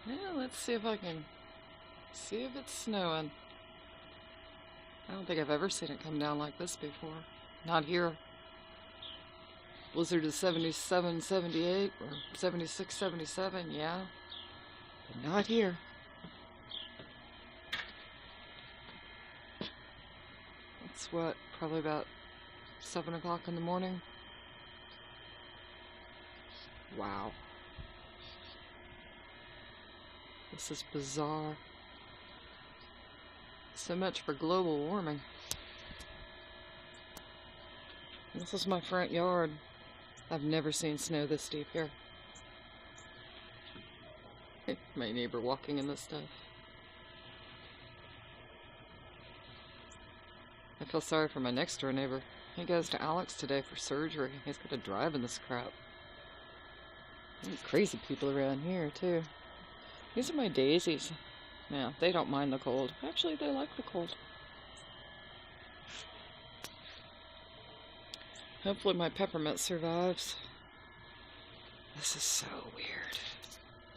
Yeah, let's see if I can see if it's snowing. I don't think I've ever seen it come down like this before. Not here. Blizzard is 77, 78, or 76, 77, yeah. But not here. It's what, probably about 7 o'clock in the morning? Wow. This is bizarre. So much for global warming. This is my front yard. I've never seen snow this deep here. My neighbor walking in this stuff. I feel sorry for my next door neighbor. He goes to Alex today for surgery. He's got to drive in this crap. There's crazy people around here too. These are my daisies. Yeah, they don't mind the cold. Actually, they like the cold. Hopefully my peppermint survives. This is so weird.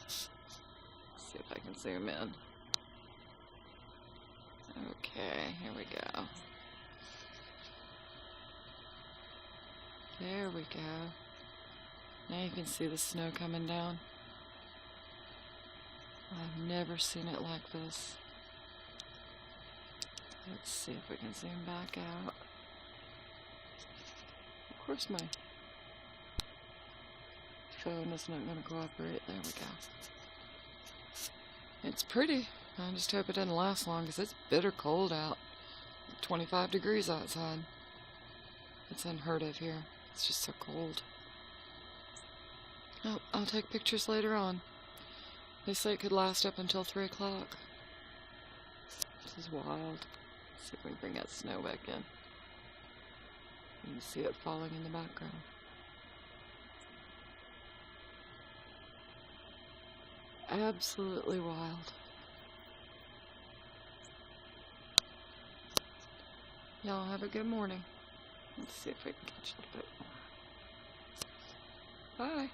Let's see if I can zoom in. Okay, here we go. There we go. Now you can see the snow coming down. I've never seen it like this. Let's see if we can zoom back out. Of course my phone is not going to cooperate. There we go. It's pretty. I just hope it doesn't last long because it's bitter cold out. 25 degrees outside. It's unheard of here. It's just so cold. Oh, I'll take pictures later on. They say it could last up until 3 o'clock. This is wild. Let's see if we can bring that snow back in. You can see it falling in the background. Absolutely wild. Y'all have a good morning. Let's see if we can catch a little bit more. Bye.